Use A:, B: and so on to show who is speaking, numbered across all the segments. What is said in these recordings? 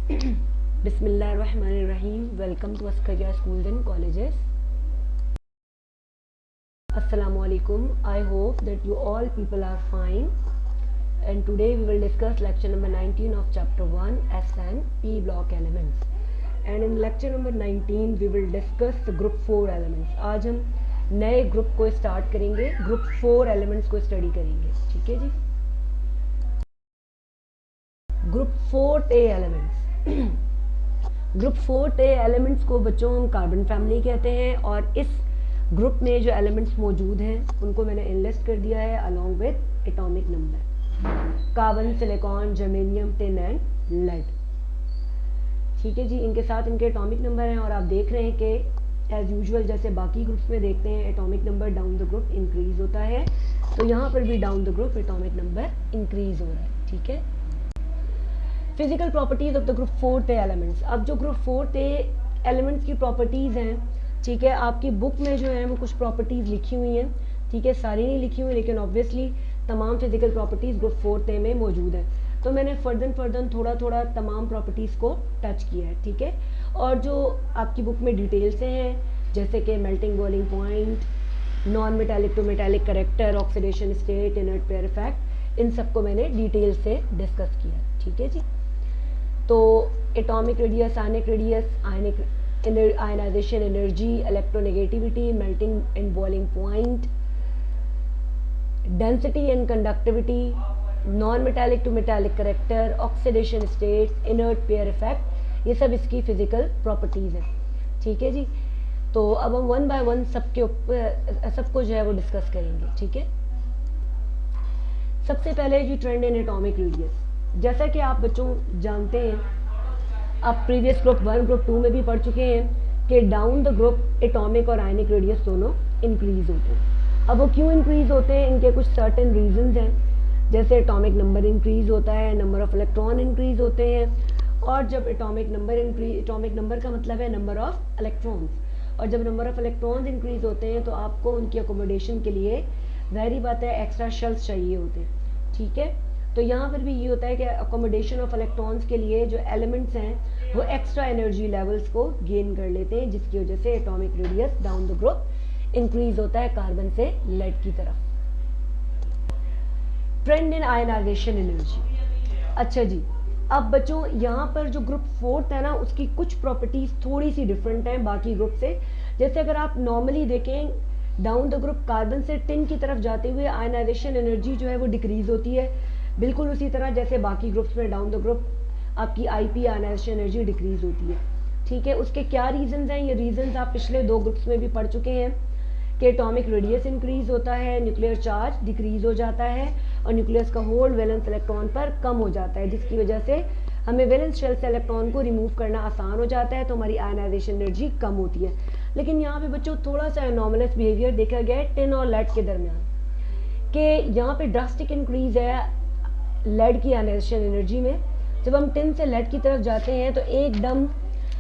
A: Bismillahirrahmanirrahim. Welcome to Askaria Schools and Colleges. Assalamu alaikum. I hope that you all people are fine. And today we will discuss lecture number 19 of chapter 1 S and P block elements. And in lecture number 19 we will discuss the group 4 elements. आज हम नए group को start करेंगे, group 4 elements को study करेंगे. ठीक है जी. Group 4A elements. Group 4A elements को बच्चों हम कार्बन फैमिली कहते हैं और इस ग्रुप में जो एलिमेंट्स मौजूद हैं उनको मैंने इनलिस्ट कर दिया है along with atomic number. Carbon, silicon, germanium, tin and lead. ठीक है जी. इनके साथ इनके एटॉमिक नंबर हैं और आप देख रहे हैं कि एज यूजुअल जैसे बाकी ग्रुप्स में देखते हैं atomic number down the group increase होता है, तो यहाँ पर भी down the group atomic number increase हो रहा है. ठीक है. Physical properties of the group 4A elements. अब जो ग्रुप 4A एलिमेंट्स की प्रॉपर्टीज हैं, ठीक है, आपकी बुक में जो है वो कुछ प्रॉपर्टीज लिखी हुई हैं. ठीक है, सारी नहीं लिखी हुई लेकिन ऑब्वियसली तमाम फिजिकल प्रॉपर्टीज ग्रुप 4A में मौजूद है. तो मैंने फर्दन थोड़ा थोड़ा तमाम प्रॉपर्टीज को टच किया है. ठीक है. और जो आपकी बुक में डिटेल से हैं जैसे कि melting boiling point, non metallic to metallic character, oxidation state, inert pair effect, इन सबको मैंने डिटेल से डिस्कस किया. ठीक है जी. तो atomic radius, ionic radius, ionisation energy, electronegativity, melting and boiling point, density and conductivity, non metallic to metallic character, oxidation state, inert pair effect, ये सब इसकी फिजिकल प्रॉपर्टीज हैं. ठीक है जी. तो अब हम वन बाय वन सबके ऊपर सबको जो है वो डिस्कस करेंगे. ठीक है. सबसे पहले जी ट्रेंड इन एटॉमिक रेडियस. जैसा कि आप बच्चों जानते हैं, आप प्रीवियस ग्रुप 1 ग्रुप 2 में भी पढ़ चुके हैं कि डाउन द ग्रुप एटॉमिक और आयनिक रेडियस दोनों इंक्रीज होते हैं. अब वो क्यों इंक्रीज होते हैं, इनके कुछ सर्टेन रीजंस हैं. जैसे एटॉमिक नंबर इंक्रीज होता है, नंबर ऑफ इलेक्ट्रॉन इंक्रीज होते हैं. और जब एटॉमिक नंबर का मतलब है नंबर ऑफ इलेक्ट्रॉन्स, और जब नंबर ऑफ इलेक्ट्रॉन्स इंक्रीज होते हैं तो आपको उनकी अकोमोडेशन के लिए ज़ाहिर बात है एक्स्ट्रा शेल्स चाहिए होते हैं. ठीक है. तो यहाँ पर भी ये होता है कि अकोमोडेशन ऑफ इलेक्ट्रॉन्स के लिए जो एलिमेंट्स हैं वो एक्स्ट्रा एनर्जी लेवल्स को गेन कर लेते हैं, जिसकी वजह से atomic radius down the group increase होता है कार्बन से लेड की तरफ. ट्रेंड इन आयनाइजेशन एनर्जी. अच्छा जी. अब बच्चों यहाँ पर जो ग्रुप 4 है ना उसकी कुछ प्रॉपर्टीज थोड़ी सी डिफरेंट हैं बाकी ग्रुप से. जैसे अगर आप नॉर्मली देखें डाउन द ग्रुप कार्बन से टिन की तरफ जाते हुए आयनाइजेशन एनर्जी जो है वो डिक्रीज होती है, बिल्कुल उसी तरह जैसे बाकी ग्रुप्स में डाउन द ग्रुप आपकी आईपी आयनाइजेशन एनर्जी डिक्रीज होती है. ठीक है. उसके क्या रीजंस हैं, ये रीजंस आप पिछले 2 ग्रुप्स में भी पढ़ चुके हैं कि एटॉमिक रेडियस इंक्रीज होता है, न्यूक्लियर चार्ज डिक्रीज हो जाता है और न्यूक्लियस का होल्ड वैलेंस इलेक्ट्रॉन पर कम हो जाता है, जिसकी वजह से हमें वैलेंस शेल से इलेक्ट्रॉन को रिमूव करना आसान हो जाता है, तो हमारी आयनाइजेशन एनर्जी कम होती है. लेकिन यहाँ पे बच्चों थोड़ा सा एनॉमलस बिहेवियर देखा गया है टिन और लेड के दरमियान, कि यहाँ पे ड्रास्टिक इंक्रीज है लेड की आयनाइजेशन एनर्जी में. जब हम टिन से लेड की तरफ जाते हैं तो एकदम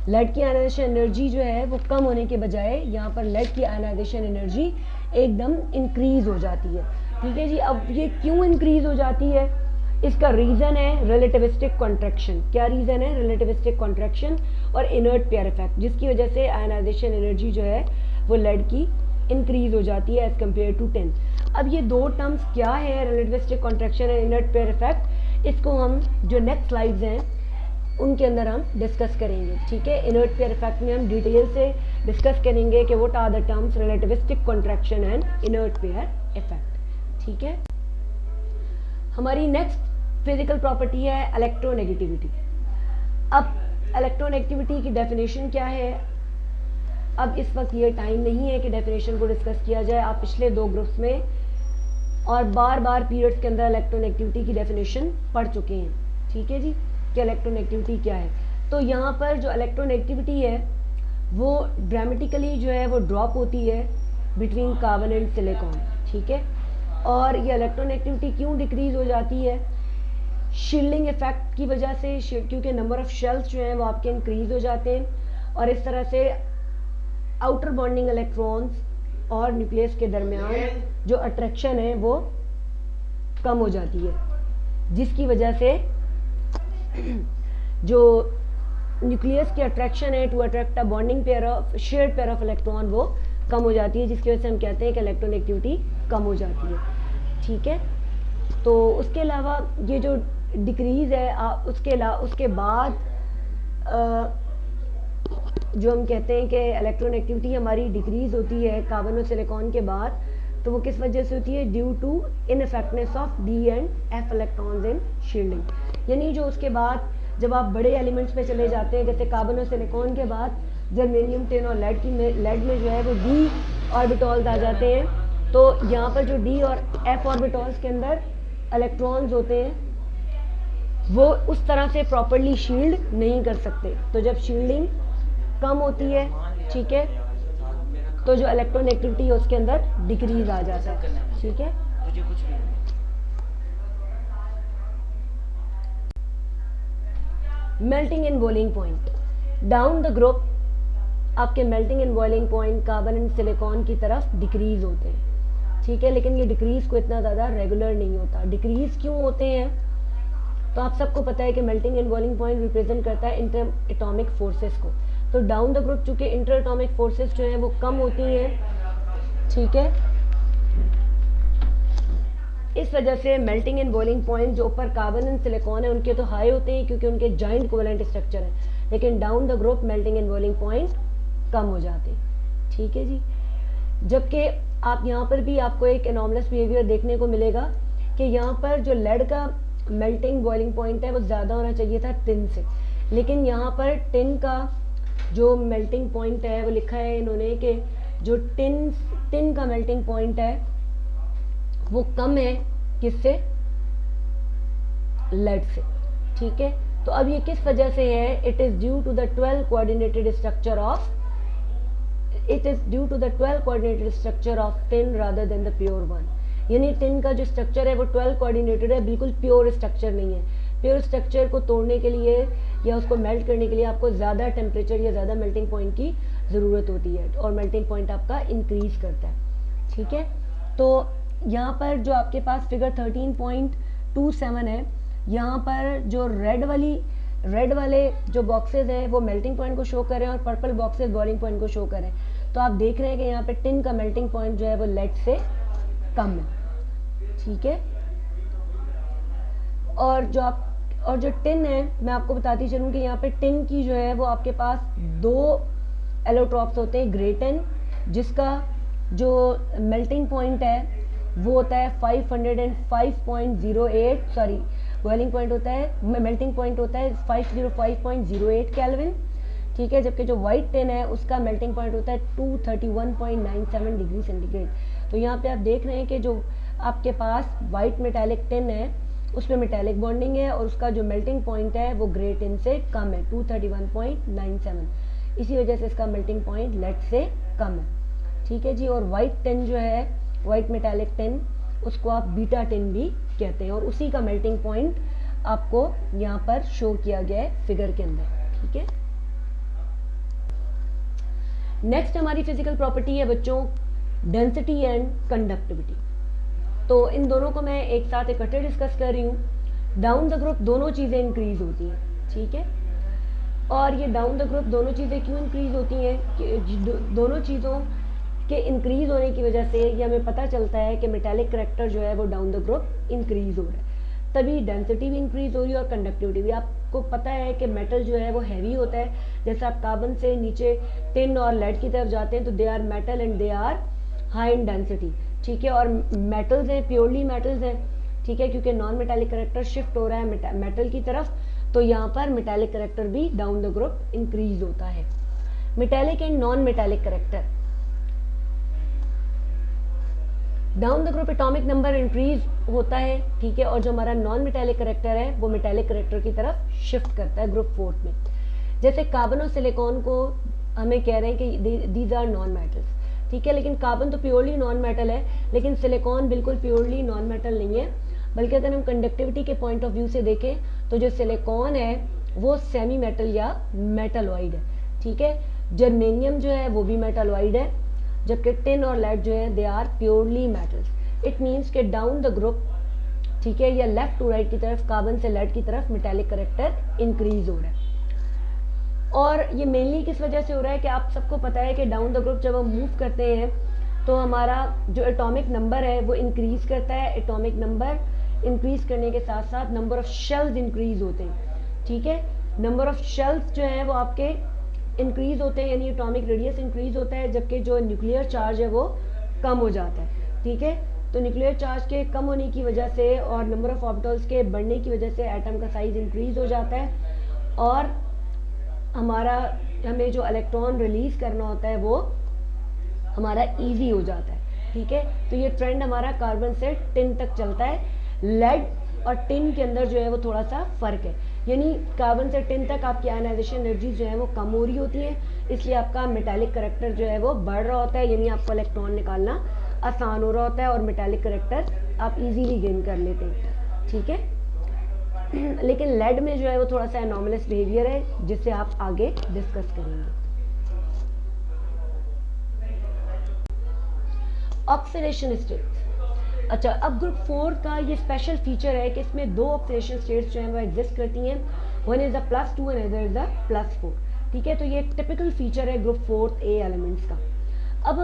A: लेड की आयनाइजेशन एनर्जी जो है वो कम होने के बजाय यहाँ पर लेड की आयनाइजेशन एनर्जी एकदम इंक्रीज हो जाती है. ठीक है जी. अब ये क्यों इंक्रीज हो जाती है, इसका रीज़न है रिलेटिविस्टिक कॉन्ट्रैक्शन. क्या रीज़न है, रिलेटिविस्टिक कॉन्ट्रैक्शन और इनर्ट पेयर इफेक्ट, जिसकी वजह से आयनाइजेशन एनर्जी जो है वो लेड की इंक्रीज हो जाती है एज कम्पेयर टू टिन. अब ये 2 टर्म्स क्या है, relativistic contraction and inert pair effect, इसको हम जो नेक्स्ट स्लाइड्स हैं उनके अंदर हम डिस्कस करेंगे. ठीक है. इनर्ट पेयर इफेक्ट में हम डिटेल से डिस्कस करेंगे कि what are the terms relativistic contraction and inert pair effect. ठीक है. हमारी नेक्स्ट फिजिकल प्रॉपर्टी है इलेक्ट्रोनेगेटिविटी. अब इलेक्ट्रोनेगेटिविटी की डेफिनेशन क्या है, अब इस वक्त ये टाइम नहीं है कि डेफिनेशन को डिस्कस किया जाए. आप पिछले 2 ग्रुप्स में और बार बार पीरियड्स के अंदर इलेक्ट्रोनेगेटिविटी की डेफिनेशन पढ़ चुके हैं. ठीक है जी. कि इलेक्ट्रोनेगेटिविटी क्या है. तो यहाँ पर जो इलेक्ट्रोनेगेटिविटी है वो ड्रामेटिकली जो है वो ड्रॉप होती है बिटवीन कार्बन एंड सिलिकॉन. ठीक है. और ये इलेक्ट्रोनेगेटिविटी क्यों डिक्रीज हो जाती है, शील्डिंग इफेक्ट की वजह से, क्योंकि नंबर ऑफ शेल्स जो हैं वो आपके इंक्रीज हो जाते हैं और इस तरह से आउटर बॉन्डिंग इलेक्ट्रॉन्स और न्यूक्लियस के दरमियान जो अट्रैक्शन है वो कम हो जाती है, जिसकी वजह से जो न्यूक्लियस की अट्रैक्शन है to attract a bonding pair of shared pair of electron वो कम हो जाती है, जिसकी वजह से हम कहते हैं कि इलेक्ट्रोनेगेटिविटी कम हो जाती है। ठीक है, तो उसके अलावा ये जो डिक्रीज़ है उसके बाद जो हम कहते हैं कि इलेक्ट्रोनेगेटिविटी हमारी डिक्रीज़ होती है कार्बन और सिलिकॉन के बाद, तो वो किस वजह से होती है? Due to ineffectiveness of d and f electrons in shielding. यानी जो उसके बाद जब आप बड़े एलिमेंट्स पे चले जाते हैं, जैसे कार्बन और सिलिकॉन के बाद जर्मेनियम, टिन और लेड में जो है वो डी ऑर्बिटॉल्स आ जाते हैं, तो यहाँ पर जो डी और एफ ऑर्बिटॉल्स के अंदर इलेक्ट्रॉन्स होते हैं वो उस तरह से प्रॉपरली शील्ड नहीं कर सकते। तो जब शील्डिंग कम होती है, ठीक है, तो जो इलेक्ट्रोनेगेटिविटी है उसके अंदर डिक्रीज आ जाता है। ठीक है, melting and boiling point down the group, आपके melting and boiling point carbon and silicon की तरफ डिक्रीज होते हैं। ठीक है, लेकिन ये डिक्रीज को इतना ज़्यादा रेगुलर नहीं होता। डिक्रीज क्यों होते हैं? तो आप सबको पता है कि melting and boiling point represent करता है इंटर एटॉमिक फोर्सेस को। तो डाउन द ग्रुप चूंकि इंटर एटॉमिक फोर्सेस जो है वो कम होती हैं, ठीक है, इस वजह से मेल्टिंग एंड बॉइलिंग पॉइंट जो ऊपर कार्बन एंड सिलिकॉन है उनके तो हाई होते हैं क्योंकि उनके जॉइंट कोवेलेंट स्ट्रक्चर है, लेकिन down the group melting and boiling point कम हो जाते हैं। ठीक है जी, जबकि आप यहाँ पर भी आपको एक एनॉमलस बिहेवियर देखने को मिलेगा कि यहाँ पर जो लेड का मेल्टिंग बॉइलिंग पॉइंट है वो ज़्यादा होना चाहिए था टिन से, लेकिन यहाँ पर टिन का जो मेल्टिंग पॉइंट है वो लिखा है इन्होंने कि जो टिन का मेल्टिंग पॉइंट है वो कम है किससे? लेड से। ठीक है, तो अब ये किस वजह से है? It is due to the 12 coordinated structure of tin rather than the pure one. यानी टिन का जो स्ट्रक्चर है वो 12 कोऑर्डिनेटेड है, बिल्कुल प्योर स्ट्रक्चर नहीं है। प्योर स्ट्रक्चर को तोड़ने के लिए या उसको मेल्ट करने के लिए आपको ज़्यादा टेम्परेचर या ज़्यादा मेल्टिंग पॉइंट की ज़रूरत होती है और मेल्टिंग पॉइंट आपका इंक्रीज करता है। ठीक है, तो यहाँ पर जो आपके पास फिगर 13.27 है, यहाँ पर जो रेड वाले जो बॉक्सेस हैं वो मेल्टिंग पॉइंट को शो कर रहे हैं और पर्पल बॉक्सेस बॉइलिंग पॉइंट को शो कर रहे हैं। तो आप देख रहे हैं कि यहाँ पे टिन का मेल्टिंग पॉइंट जो है वो लेड से कम है। ठीक है, और जो टिन है, मैं आपको बताती चलूँ कि यहाँ पे टिन की जो है वो आपके पास दो एलोट्रॉप्स होते हैं। ग्रे टिन जिसका जो मेल्टिंग पॉइंट है वो होता है 505.08, सॉरी बॉइलिंग पॉइंट होता है, मेल्टिंग पॉइंट होता है 505.08 केल्विन। ठीक है, जबकि जो वाइट टिन है उसका मेल्टिंग पॉइंट होता है 231.97 डिग्री सेंटीग्रेड। तो यहाँ पे आप देख रहे हैं कि जो आपके पास वाइट मेटालिक टिन है उसमें मेटालिक बॉन्डिंग है और उसका जो मेल्टिंग पॉइंट है वो ग्रे टिन से कम है 231.97, इसी वजह से इसका मेल्टिंग पॉइंट लेड से कम है। ठीक है जी, और वाइट टिन जो है, वाइट मेटालिक टिन, उसको आप बीटा टिन भी कहते हैं और उसी का मेल्टिंग पॉइंट आपको यहाँ पर शो किया गया है फिगर के अंदर। ठीक है, नेक्स्ट हमारी फिजिकल प्रॉपर्टी है बच्चों डेंसिटी एंड कंडक्टिविटी। तो इन दोनों को मैं एक साथ इकट्ठे डिस्कस कर रही हूँ। डाउन द ग्रुप दोनों चीज़ें इंक्रीज होती हैं। ठीक है, और ये डाउन द ग्रुप दोनों चीज़ें क्यों इंक्रीज होती हैं कि दोनों चीज़ों के इंक्रीज होने की वजह से ये हमें पता चलता है कि मेटालिक करैक्टर जो है वो डाउन द ग्रुप इंक्रीज हो रहा है, तभी डेंसिटी भी इंक्रीज हो रही है और कंडक्टिविटी भी। आपको पता है कि मेटल जो है वो हैवी होता है, जैसे आप कार्बन से नीचे टिन और लेड की तरफ जाते हैं तो they are metal and they are high in density. ठीक है, और मेटल्स हैं, प्योरली मेटल्स हैं। ठीक है, क्योंकि नॉन मेटालिक करैक्टर शिफ्ट हो रहा है मेटल की तरफ, तो यहाँ पर मेटालिक करैक्टर भी डाउन द ग्रुप इंक्रीज होता है। Metallic and non metallic character, down the group atomic number increase होता है। ठीक है, और जो हमारा नॉन मेटालिक करैक्टर है वो मेटालिक करैक्टर की तरफ शिफ्ट करता है ग्रुप 4 में। जैसे कार्बन और सिलिकॉन को हमें कह रहे हैं कि दीज आर नॉन मेटल्स। ठीक है, लेकिन कार्बन तो प्योरली नॉन मेटल है, लेकिन सिलिकॉन बिल्कुल प्योरली नॉन मेटल नहीं है, बल्कि अगर हम कंडक्टिविटी के पॉइंट ऑफ व्यू से देखें तो जो सिलिकॉन है वो सेमी मेटल या मेटलॉइड है। ठीक है, जर्मेनियम जो है वो भी मेटलॉइड है, जबकि टिन और लेड जो है they are purely metals. It means के डाउन द ग्रुप, ठीक है, या लेफ्ट टू राइट की तरफ कार्बन से लेड की तरफ मेटालिक करैक्टर इंक्रीज हो रहा है। और ये मेनली किस वजह से हो रहा है कि आप सबको पता है कि डाउन द ग्रुप जब हम मूव करते हैं तो हमारा जो एटॉमिक नंबर है वो इंक्रीज करता है। एटॉमिक नंबर इंक्रीज करने के साथ साथ नंबर ऑफ शेल्स इंक्रीज होते हैं। ठीक है, नंबर ऑफ शेल्स जो हैं वो आपके इंक्रीज होते हैं, यानी एटॉमिक रेडियस इंक्रीज होता है, जबकि जो न्यूक्लियर चार्ज है वो कम हो जाता है। ठीक है, तो न्यूक्लियर चार्ज के कम होने की वजह से और नंबर ऑफ ऑर्बिटल्स के बढ़ने की वजह से एटम का साइज इंक्रीज हो जाता है और हमारा हमें जो इलेक्ट्रॉन रिलीज करना होता है वो हमारा इजी हो जाता है। ठीक है, तो ये ट्रेंड हमारा कार्बन से टिन तक चलता है। लेड और टिन के अंदर जो है वो थोड़ा सा फर्क है, यानी कार्बन से टिन तक आपकी आयनाइजेशन एनर्जी जो है वो कम हो रही होती है, इसलिए आपका मेटालिक करेक्टर जो है वो बढ़ रहा होता है, यानी आपको इलेक्ट्रॉन निकालना आसान हो रहा होता है और मेटालिक करेक्टर आप इजीली गेन कर लेते हैं। ठीक है, लेकिन लेड में जो है वो थोड़ा सा एनॉमलस बिहेवियर है जिससे आप आगे डिस्कस करेंगे। Oxidation states. अच्छा, अब ग्रुप 4 का ये स्पेशल फीचर है कि इसमें दो ऑक्सीडेशन स्टेट्स जो हैं वो एग्जिस्ट करती हैं। One is the +2 and other is the +4। ठीक है, तो ये एक टिपिकल फीचर है ग्रुप 4 ए एलिमेंट्स का। अब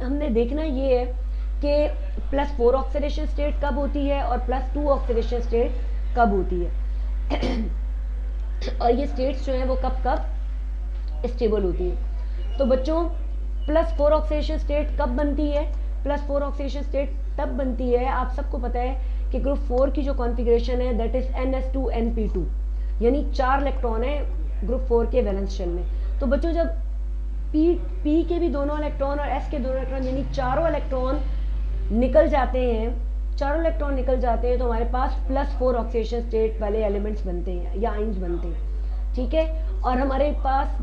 A: हमने देखना ये है कि +4 ऑक्सीडेशन स्टेट कब होती है और +2 ऑक्सीडेशन स्टेट कब होती है और ये स्टेट्स जो हैं वो कब कब स्टेबल होती है। तो बच्चों, +4 ऑक्सीडेशन स्टेट कब बनती है? +4 ऑक्सीडेशन स्टेट तब बनती है, आप सबको पता है कि ग्रुप 4 की जो कॉन्फ़िगरेशन है दैट इज NS2 NP2, यानी 4 इलेक्ट्रॉन है ग्रुप 4 के वैलेंस शेल में। तो बच्चों, जब P के भी दोनों इलेक्ट्रॉन और S के दोनों इलेक्ट्रॉन यानी चारों इलेक्ट्रॉन निकल जाते हैं, चारों इलेक्ट्रॉन निकल जाते हैं, तो हमारे पास +4 ऑक्सीडेशन स्टेट वाले एलिमेंट्स बनते हैं या आइंस बनते हैं। ठीक है, और हमारे पास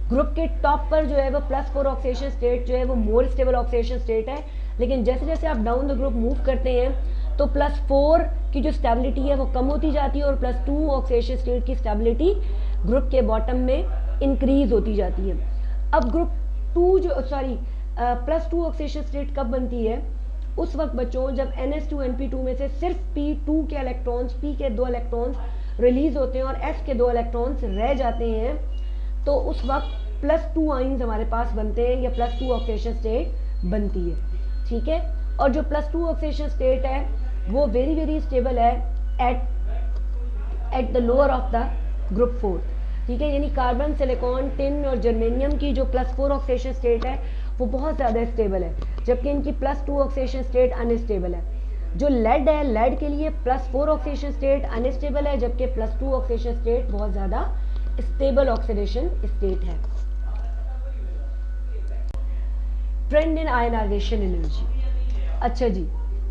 A: ग्रुप के टॉप पर जो है वो +4 ऑक्सीडेशन स्टेट जो है वो मोर स्टेबल ऑक्सीडेशन स्टेट है, लेकिन जैसे जैसे आप डाउन द ग्रुप मूव करते हैं तो +4 की जो स्टेबिलिटी है वो कम होती जाती है और +2 ऑक्सीडेशन स्टेट की स्टेबिलिटी ग्रुप के बॉटम में इंक्रीज होती जाती है। अब ग्रुप 2 जो +2 ऑक्सीडेशन स्टेट कब बनती है? उस वक्त बच्चों जब NS2 NP2 में से सिर्फ P2 के इलेक्ट्रॉन्स, P के 2 इलेक्ट्रॉन्स रिलीज होते हैं और S के 2 इलेक्ट्रॉन्स रह जाते हैं, तो उस वक्त +2 आइंस हमारे पास बनते हैं या +2 ऑक्सीडेशन स्टेट बनती है। ठीक है, और जो +2 ऑक्सीडेशन स्टेट है वो वेरी वेरी स्टेबल है at the lower of the group 4। ठीक है, यानी कार्बन, सिलिकॉन, टिन और जर्मेनियम की जो +4 ऑक्सीडेशन स्टेट है वो बहुत ज़्यादा स्टेबल है, जबकि इनकी +2 ऑक्सीडेशन स्टेट अनस्टेबल है। जो लेड है, लेड के लिए +4 ऑक्सीडेशन स्टेट अनस्टेबल है, जबकि +2 ऑक्सीडेशन स्टेट बहुत ज़्यादा स्टेबल ऑक्सीडेशन स्टेट है। ट्रेंड इन आयनाइजेशन एनर्जी। अच्छा जी,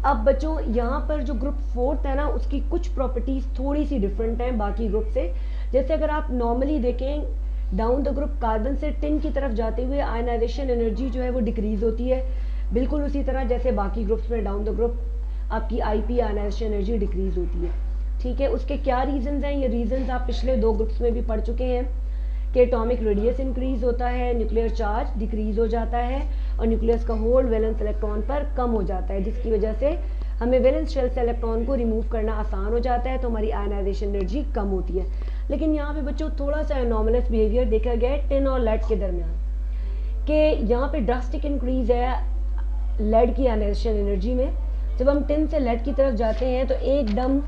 A: अब बच्चों यहाँ पर जो ग्रुप 4 है ना उसकी कुछ प्रॉपर्टीज थोड़ी सी डिफरेंट हैं बाकी ग्रुप से। जैसे अगर आप नॉर्मली देखें डाउन द ग्रुप कार्बन से टिन की तरफ जाते हुए आयनाइजेशन एनर्जी जो है वो डिक्रीज होती है, बिल्कुल उसी तरह जैसे बाकी ग्रुप्स में डाउन द ग्रुप आपकी IP आयनाइजेशन एनर्जी डिक्रीज होती है। ठीक है, उसके क्या रीजंस हैं? ये रीजंस आप पिछले 2 ग्रुप्स में भी पढ़ चुके हैं कि एटॉमिक रेडियस इंक्रीज होता है, न्यूक्लियर चार्ज डिक्रीज हो जाता है और न्यूक्लियस का होल्ड वैलेंस इलेक्ट्रॉन पर कम हो जाता है, जिसकी वजह से हमें वैलेंस शेल से इलेक्ट्रॉन को रिमूव करना आसान हो जाता है, तो हमारी आयनाइजेशन एनर्जी कम होती है। लेकिन यहाँ पे बच्चों थोड़ा सा एनॉमलस बिहेवियर देखा गया है टिन और लेड के दरमियान, कि यहाँ पे ड्रास्टिक इंक्रीज है लेड की आयनाइजेशन एनर्जी में। जब हम टिन से लेड की तरफ जाते हैं तो एकदम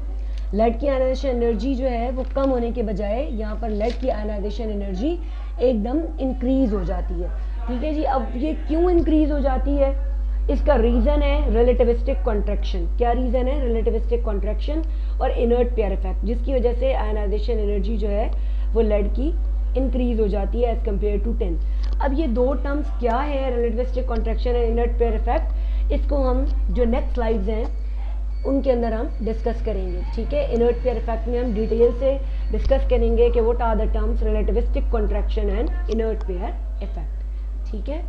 A: लेड की आयनाइजेशन एनर्जी जो है वो कम होने के बजाय यहाँ पर लेड की आयनाइजेशन एनर्जी एकदम इंक्रीज हो जाती है। ठीक है जी, अब ये क्यों इंक्रीज हो जाती है? इसका रीज़न है रिलेटिविस्टिक कॉन्ट्रैक्शन। क्या रीज़न है? रिलेटिविस्टिक कॉन्ट्रैक्शन और इनर्ट पेयर इफेक्ट, जिसकी वजह से आयनाइजेशन एनर्जी जो है वो लेड की इंक्रीज हो जाती है एज कम्पेयर टू टिन। अब ये दो टर्म्स क्या है, रिलेटिविस्टिक कॉन्ट्रैक्शन और इनर्ट पेयर इफेक्ट, इसको हम जो नेक्स्ट स्लाइड्स हैं उनके अंदर हम डिस्कस करेंगे। ठीक है, इनर्ट पेयर इफेक्ट में हम डिटेल से डिस्कस करेंगे कि what are the terms relativistic contraction and inert pair effect. ठीक है।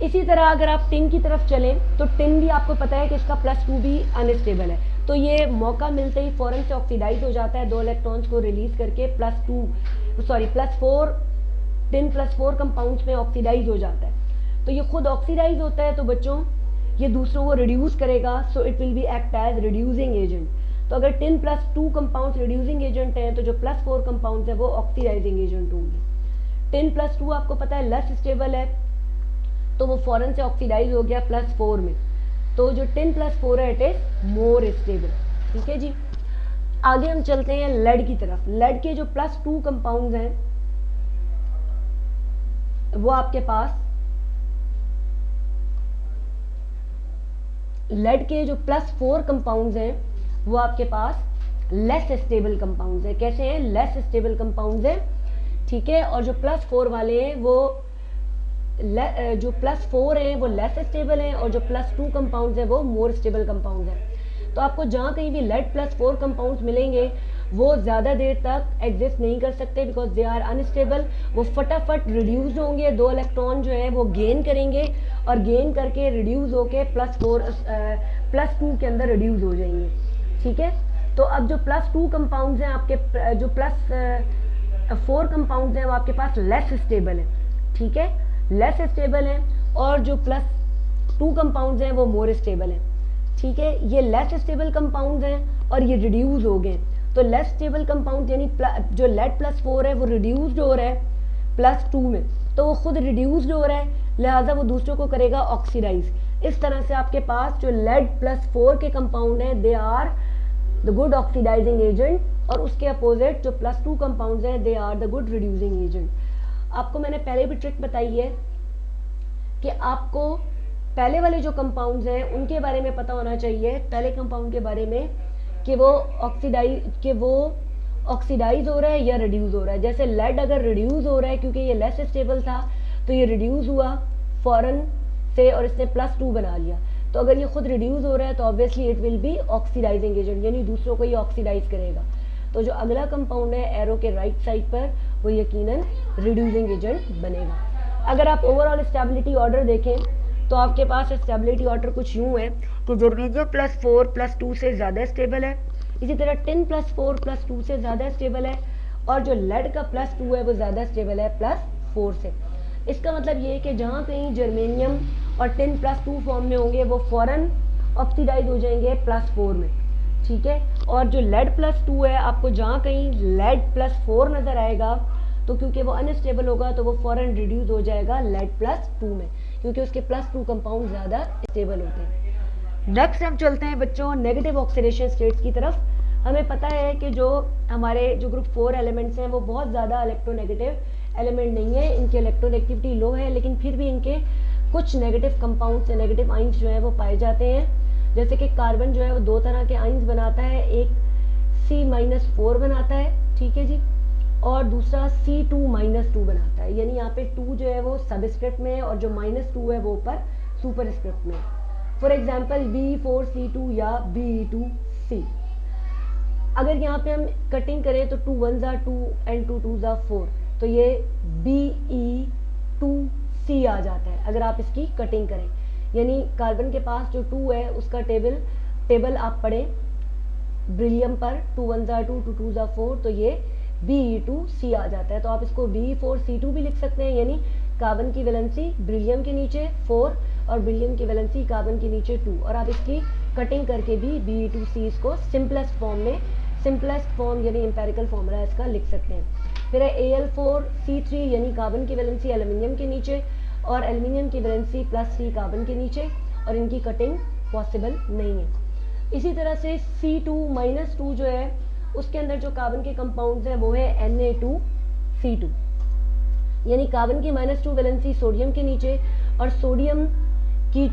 A: इसी तरह अगर आप टिन की तरफ चलें तो टिन भी आपको पता है कि इसका +2 भी अनस्टेबल है, तो ये मौका मिलते ही फ़ौरन से ऑक्सीडाइज हो जाता है, 2 इलेक्ट्रॉन्स को रिलीज करके +4 टिन +4 कंपाउंड्स में ऑक्सीडाइज हो जाता है। तो ये खुद ऑक्सीडाइज होता है, तो बच्चों ये दूसरों को रिड्यूस करेगा, so it will be act as reducing agent. तो अगर टिन +2 कंपाउंड्स रिड्यूसिंग एजेंट हैं तो जो +4 कंपाउंड्स हैं वो ऑक्सीडाइजिंग एजेंट होंगे। टिन +2 आपको पता है लेस स्टेबल है, तो वो फ़ौरन से ऑक्सीडाइज हो गया +4 में, तो जो टिन +4 है इट इज मोर स्टेबल। ठीक है जी, आगे हम चलते हैं लेड की तरफ। लेड के जो +2 कंपाउंड्स हैं वो आपके पास लेड के जो +4 कंपाउंड्स हैं वो आपके पास लेस स्टेबल कंपाउंड्स हैं। कैसे हैं? लेस स्टेबल कंपाउंड्स हैं, ठीक है। और जो +4 वाले हैं वो जो +4 हैं वो लेस स्टेबल हैं और जो +2 कंपाउंड्स हैं वो मोर स्टेबल कंपाउंड्स हैं। तो आपको जहाँ कहीं भी लेड +4 कंपाउंड्स मिलेंगे वो ज़्यादा देर तक एग्जिस्ट नहीं कर सकते बिकॉज दे आर अनस्टेबल। वो फटाफट रिड्यूस होंगे, 2 इलेक्ट्रॉन जो है वो गेन करेंगे और गेन करके रिड्यूस होके +2 के अंदर रिड्यूस हो जाएंगे। ठीक है, तो अब जो +2 कंपाउंड्स हैं आपके, जो +4 कंपाउंड्स हैं वो आपके पास लेस स्टेबल है, ठीक है, लेस स्टेबल है, और जो +2 कंपाउंड्स हैं वो मोर स्टेबल है। ठीक है, ये लेस स्टेबल कंपाउंड्स हैं और ये रिड्यूस हो गए। तो लेस स्टेबल कंपाउंड यानी जो लेड +4 है वो रिड्यूस्ड हो रहा है +2 में, तो वो खुद रिड्यूस्ड हो रहा है, लिहाजा वो दूसरों को करेगा ऑक्सीडाइज। इस तरह से आपके पास जो लेड +4 के कंपाउंड हैं they are the good oxidising agent, और उसके अपोजिट जो +2 कंपाउंड्स हैं they are the good reducing agent. आपको मैंने पहले भी ट्रिक बताई है कि आपको पहले वाले जो कंपाउंड्स हैं उनके बारे में पता होना चाहिए, पहले कंपाउंड के बारे में कि वो ऑक्सीडाइज हो रहा है या रिड्यूस हो रहा है। जैसे लेड अगर रिड्यूस हो रहा है क्योंकि ये लेस स्टेबल था तो ये रिड्यूस हुआ फ़ौरन से और इसने +2 बना लिया। तो अगर ये खुद रिड्यूस हो रहा है तो obviously it will be oxidising agent, यानी दूसरों को ये ऑक्सीडाइज करेगा। तो जो अगला कंपाउंड है एरो के राइट साइड पर वो यकीनन रिड्यूसिंग एजेंट बनेगा। अगर आप ओवरऑल स्टेबिलिटी ऑर्डर देखें तो आपके पास स्टेबिलिटी ऑर्डर कुछ यूँ है कि जर्मेनियम +4 +2 से ज़्यादा स्टेबल है, इसी तरह टिन +4 +2 से ज़्यादा स्टेबल है, और जो लेड का +2 है वो ज़्यादा स्टेबल है +4 से। इसका मतलब ये है कि जहाँ कहीं जर्मेनियम और टिन +2 फॉर्म में होंगे वो फ़ौरन ऑक्सीडाइज हो जाएंगे +4 में, ठीक है। और जो लेड +2 है आपको जहाँ कहीं लेड +4 नज़र आएगा तो क्योंकि वो अनस्टेबल होगा तो वो फ़ौरन रिड्यूस हो जाएगा लेड +2 में, क्योंकि उसके +2 कंपाउंड ज़्यादा स्टेबल होते हैं। नेक्स्ट हम चलते हैं बच्चों नेगेटिव ऑक्सीडेशन स्टेट्स की तरफ। हमें पता है कि जो हमारे जो ग्रुप 4 एलिमेंट्स हैं वो बहुत ज़्यादा इलेक्ट्रोनेगेटिव एलिमेंट नहीं है, इनकी इलेक्ट्रोनेगेटिविटी लो है, लेकिन फिर भी इनके कुछ नेगेटिव कंपाउंड्स या नेगेटिव आइंस जो है वो पाए जाते हैं। जैसे कि कार्बन जो है वो 2 तरह के आइंस बनाता है, एक C-4 बनाता है, ठीक है जी, और दूसरा C2-2 बनाता है, यानी यहाँ पे 2 जो है वो सबस्क्रिप्ट में है और जो -2 है वो ऊपर सुपरस्क्रिप्ट में है। फॉर एग्जाम्पल B4C2 या Be2C। अगर यहाँ पे हम कटिंग करें तो 2 1s are 2 and 2 2s are 4, तो ये Be2C आ जाता है अगर आप इसकी कटिंग करें। यानी कार्बन के पास जो 2 है उसका टेबल आप पढ़ें ब्रिलियम पर, 2 1s are 2 2 2s are 4, तो ये Be2C आ जाता है। तो आप इसको B4C2 भी लिख सकते हैं, यानी कार्बन की वैलेंसी ब्रिलियम के नीचे 4 और ब्रिलियम की वैलेंसी कार्बन के नीचे 2, और आप इसकी कटिंग करके भी Be2C को सिंपलेस्ट फॉर्म यानी एम्पेरिकल फॉर्मूला इसका लिख सकते हैं। फिर है Al4C3 यानी कार्बन की वैलेंसी एल्युमिनियम के नीचे और एल्युमिनियम की वैलेंसी +3 कार्बन के नीचे, और इनकी कटिंग पॉसिबल नहीं है। इसी तरह से C2-2 जो है उसके अंदर जो कार्बन के कंपाउंड्स हैं वो है Na2C2, यानी कार्बन की -2 वैलेंसी सोडियम के नीचे, और सोडियम के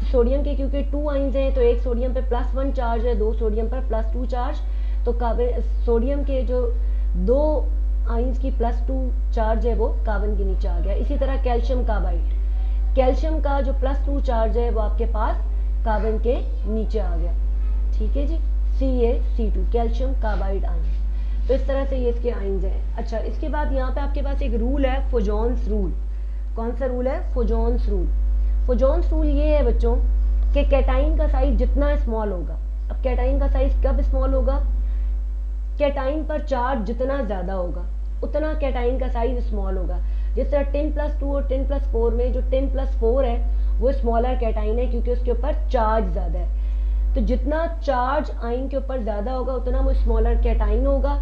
A: क्योंकि 2 आइंस हैं तो एक सोडियम पे +1 चार्ज है, 2 सोडियम पर +2 चार्ज, तो सोडियम के जो 2 आइंस की +2 चार्ज है वो कार्बन के नीचे आ गया। इसी तरह कैल्शियम का जो +2 चार्ज है वो आपके पास कार्बन के नीचे आ गया, ठीक है जी, CaC2 कैल्शियम कार्बाइड आयन। तो इस तरह से ये इसके आइंस हैं। अच्छा, इसके बाद यहाँ पे आपके पास एक रूल है फुजॉन्स रूल। कौन सा रूल है? फुजॉन्स रूल। पोजॉन्स रूल ये है बच्चों कि कैटाइन का साइज जितना स्मॉल होगा, अब कैटाइन का साइज कब स्मॉल होगा, कैटाइन पर चार्ज जितना ज़्यादा होगा उतना कैटाइन का साइज स्मॉल होगा। जिस तरह 10+2 और 10+4 में जो 10+4 है वो स्मॉलर कैटाइन है क्योंकि उसके ऊपर चार्ज ज़्यादा है। तो जितना चार्ज आयन के ऊपर ज़्यादा होगा उतना वो स्मॉलर कैटाइन होगा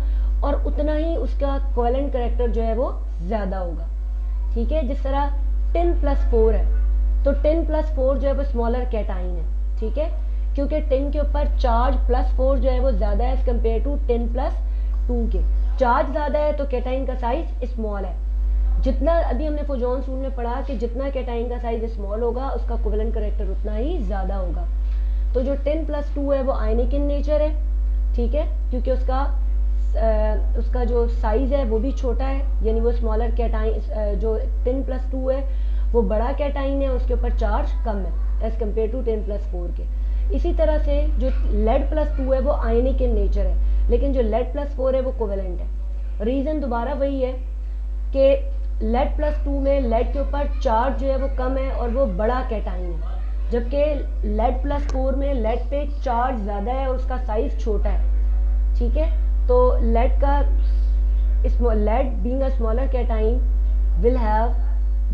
A: और उतना ही उसका कोवेलेंट कैरेक्टर जो है वो ज़्यादा होगा। ठीक है, जिस तरह 10+4 है तो 10+4 जो है वो स्मॉलर कैटाइन है। ठीक है, क्योंकि 10 के ऊपर चार्ज +4 जो है वो ज़्यादा है एज कम्पेयर टू 10+2 के। चार्ज ज़्यादा है तो कैटाइन का साइज स्मॉल है। जितना अभी हमने पोजॉन्स रूल में पढ़ा कि जितना कैटाइन का साइज स्मॉल होगा उसका कोवेलेंट कैरेक्टर उतना ही ज़्यादा होगा। तो जो 10+2 है वो आयनिक इन नेचर है। ठीक है, क्योंकि उसका जो साइज है वो भी छोटा है, यानी वो स्मॉलर कैटाइन, जो 10+2 है वो बड़ा कैटाइन है, उसके ऊपर चार्ज कम है एज कम्पेयर टू 10+4 के। इसी तरह से जो लेड+2 है वो आयनिक इन नेचर है, लेकिन जो लेड+4 है वो कोवेलेंट है। रीज़न दोबारा वही है कि लेड+2 में लेड के ऊपर चार्ज जो है वो कम है और वो बड़ा कैटाइन है, जबकि लेड+4 में लेड पे चार्ज ज़्यादा है और उसका साइज छोटा है। ठीक है, तो lead being a smaller cation will have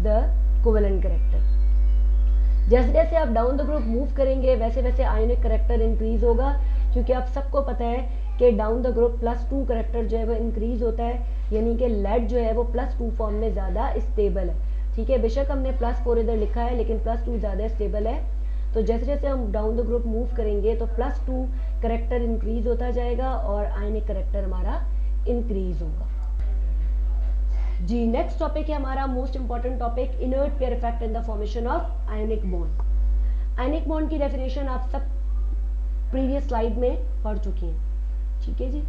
A: the covalent character. जैसे जैसे आप डाउन द ग्रुप मूव करेंगे वैसे वैसे आयनिक कैरेक्टर इंक्रीज होगा, क्योंकि आप सबको पता है कि डाउन द ग्रुप +2 कैरेक्टर जो है वो इंक्रीज होता है, यानी कि लेड जो है वो +2 फॉर्म में ज़्यादा स्टेबल है। ठीक है, बेशक हमने +4 इधर लिखा है लेकिन +2 ज़्यादा स्टेबल है। तो जैसे जैसे हम डाउन द ग्रुप मूव करेंगे तो +2 कैरेक्टर इंक्रीज होता जाएगा और आयनिक कैरेक्टर हमारा इंक्रीज होगा। जी, नेक्स्ट टॉपिक है हमारा most important topic, inert pair effect in the formation of ionic bond. Ionic bond की डेफिनेशन आप सब प्रीवियस स्लाइड में पढ़ चुके हैं। ठीक है जी,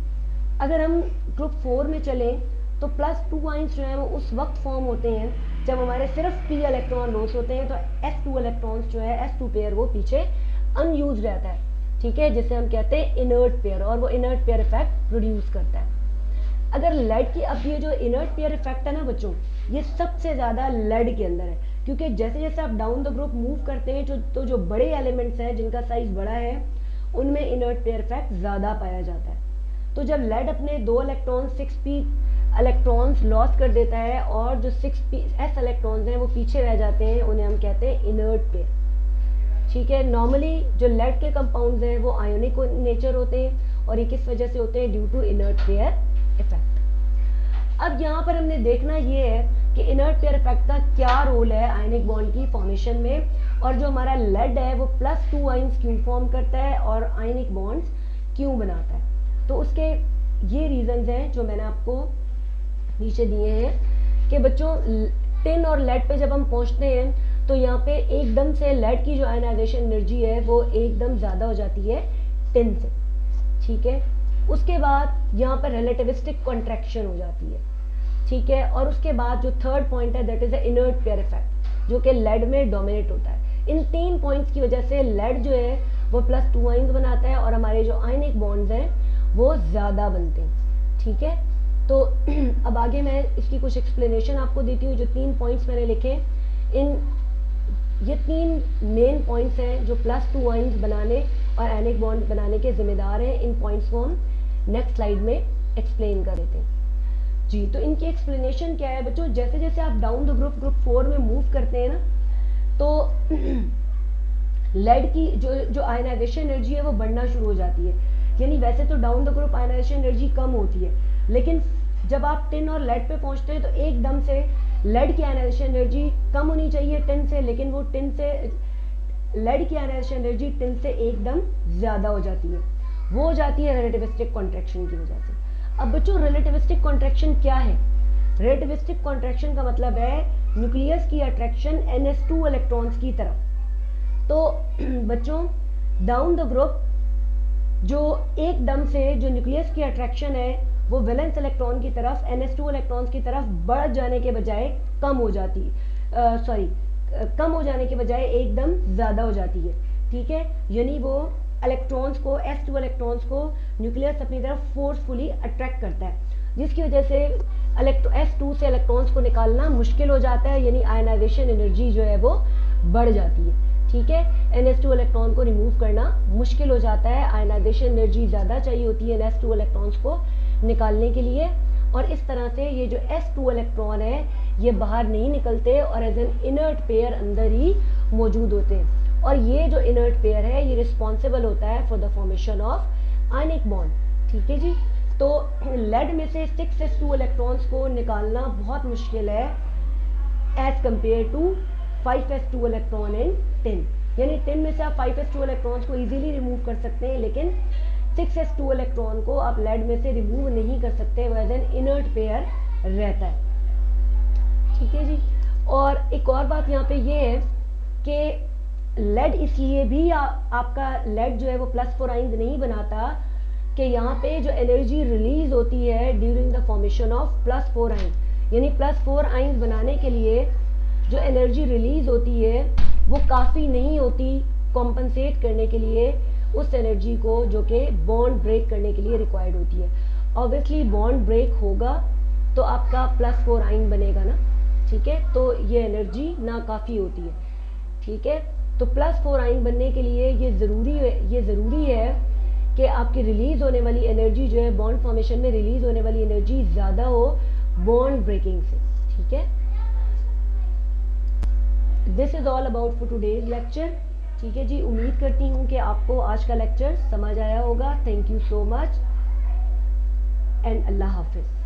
A: अगर हम ग्रुप 4 में चलें तो +2 आयंस जो है वो उस वक्त फॉर्म होते हैं जब हमारे सिर्फ p इलेक्ट्रॉन लॉस होते हैं, तो s2 इलेक्ट्रॉन्स जो है s2 पेयर वो पीछे अनयूज रहता है। ठीक है, जिसे हम कहते हैं इनर्ट पेयर, और वो इनर्ट पेयर इफेक्ट प्रोड्यूस करता है। अगर लेड की, अब ये जो इनर्ट पेयर इफेक्ट है ना बच्चों, ये सबसे ज़्यादा लेड के अंदर है, क्योंकि जैसे जैसे आप डाउन द ग्रुप मूव करते हैं तो जो बड़े एलिमेंट्स हैं जिनका साइज बड़ा है उनमें इनर्ट पेयर इफेक्ट ज़्यादा पाया जाता है। तो जब लेड अपने 2 इलेक्ट्रॉन 6p इलेक्ट्रॉन्स लॉस कर देता है और जो 6s इलेक्ट्रॉन्स हैं वो पीछे रह जाते हैं, उन्हें हम कहते हैं इनर्ट पेयर। ठीक है, नॉर्मली जो लेड के कंपाउंड्स हैं वो आयोनिक नेचर होते हैं और ये किस वजह से होते हैं, due to inert pair effect. अब यहाँ पर हमने देखना ये है कि इनर्ट पेयर इफेक्ट का क्या रोल है आयनिक बॉन्ड की फॉर्मेशन में, और जो हमारा लेड है वो +2 आयंस क्यों फॉर्म करता है और आयनिक बॉन्ड्स क्यों बनाता है। तो उसके ये रीजंस हैं जो मैंने आपको नीचे दिए हैं कि बच्चों टिन और लेड पे जब हम पहुंचते हैं तो यहाँ पे एकदम से लेड की जो आयनाइजेशन एनर्जी है वो एकदम ज़्यादा हो जाती है टिन से। ठीक है, उसके बाद यहाँ पर रिलेटिविस्टिक कॉन्ट्रैक्शन हो जाती है। ठीक है, और उसके बाद जो थर्ड पॉइंट है that is the inert pair effect, जो कि लेड में डोमिनेट होता है। इन 3 पॉइंट्स की वजह से लेड जो है वो +2 आयंस बनाता है और हमारे जो आयनिक बॉन्ड्स हैं वो ज़्यादा बनते हैं। ठीक है, तो अब आगे मैं इसकी कुछ एक्सप्लेनेशन आपको देती हूँ। जो 3 पॉइंट्स मैंने लिखे, ये 3 मेन पॉइंट्स हैं जो +2 आयंस बनाने और आयनिक बॉन्ड बनाने के जिम्मेदार हैं। इन पॉइंट्स को हम नेक्स्ट स्लाइड में एक्सप्लेन कर देते हैं। जी, तो इनकी एक्सप्लेनेशन क्या है बच्चों, जैसे जैसे आप डाउन द ग्रुप 4 में मूव करते हैं ना, तो लेड की जो आयनाइजेशन एनर्जी है वो बढ़ना शुरू हो जाती है। यानी वैसे तो down the group ionization energy कम होती है, लेकिन जब आप टिन और लेड पे पहुंचते हैं तो एकदम से लेड की आयनाइजेशन एनर्जी कम होनी चाहिए टिन से, लेकिन वो लेड की आयनाइजेशन एनर्जी टिन से एकदम ज़्यादा हो जाती है। वो हो जाती है रिलेटिविस्टिक कॉन्ट्रैक्शन की वजह से। अब बच्चों रिलेटिविस्टिक कॉन्ट्रैक्शन क्या है? रिलेटिविस्टिक कॉन्ट्रैक्शन का मतलब है न्यूक्लियस की अट्रैक्शन NH2 इलेक्ट्रॉन्स की तरफ। तो बच्चों डाउन द ग्रुप जो एकदम से जो न्यूक्लियस की अट्रैक्शन है वो वैलेंस इलेक्ट्रॉन की तरफ, NH2 इलेक्ट्रॉन्स की तरफ बढ़ जाने के बजाय कम हो जाती है, कम हो जाने के बजाय एकदम ज़्यादा हो जाती है। ठीक है, यानी वो इलेक्ट्रॉन्स को, S2 इलेक्ट्रॉन्स को न्यूक्लियस अपनी तरफ फोर्सफुली अट्रैक्ट करता है, जिसकी वजह से S2 से इलेक्ट्रॉन्स को निकालना मुश्किल हो जाता है, यानी आयनाइजेशन एनर्जी जो है वो बढ़ जाती है। ठीक है, NH2 इलेक्ट्रॉन को रिमूव करना मुश्किल हो जाता है, आयनाइजेशन एनर्जी ज़्यादा चाहिए होती है NH2 इलेक्ट्रॉन्स को निकालने के लिए, और इस तरह से ये जो S2 इलेक्ट्रॉन है ये बाहर नहीं निकलते और एज एन इनर्ट पेयर अंदर ही मौजूद होते हैं। और ये जो इनर्ट पेयर है ये रिस्पॉन्सिबल होता है for the formation of ionic bond. ठीक है जी, तो लेड में से 6s2 इलेक्ट्रॉन्स को निकालना बहुत मुश्किल है as compare to 5s2 electron in tin. यानी टिन में से आप 5s2 इलेक्ट्रॉन्स को इजीली रिमूव कर सकते हैं, लेकिन 6s2 इलेक्ट्रॉन को आप लेड में से रिमूव नहीं कर सकते, वह एन इनर्ट पेयर रहता है। ठीक है जी, और एक और बात यहाँ पे ये है कि लेड इसलिए भी आपका लेड जो है वो +4 आयंस नहीं बनाता कि यहाँ पे जो एनर्जी रिलीज होती है during the formation of +4 ions, यानी +4 आयंस बनाने के लिए जो एनर्जी रिलीज होती है वो काफ़ी नहीं होती कॉम्पनसेट करने के लिए उस एनर्जी को जो कि बॉन्ड ब्रेक करने के लिए रिक्वायर्ड होती है। ऑब्वियसली बॉन्ड ब्रेक होगा तो आपका +4 आयन बनेगा ना। ठीक है, तो ये एनर्जी ना काफ़ी होती है। ठीक है, तो +4 आयन बनने के लिए ये ज़रूरी है कि आपकी रिलीज होने वाली एनर्जी जो है बॉन्ड फॉर्मेशन में रिलीज होने वाली एनर्जी ज़्यादा हो बॉन्ड ब्रेकिंग से। ठीक है, this is all about for today's lecture. ठीक है जी, उम्मीद करती हूँ कि आपको आज का लेक्चर समझ आया होगा। Thank you so much and अल्लाह हाफिज़।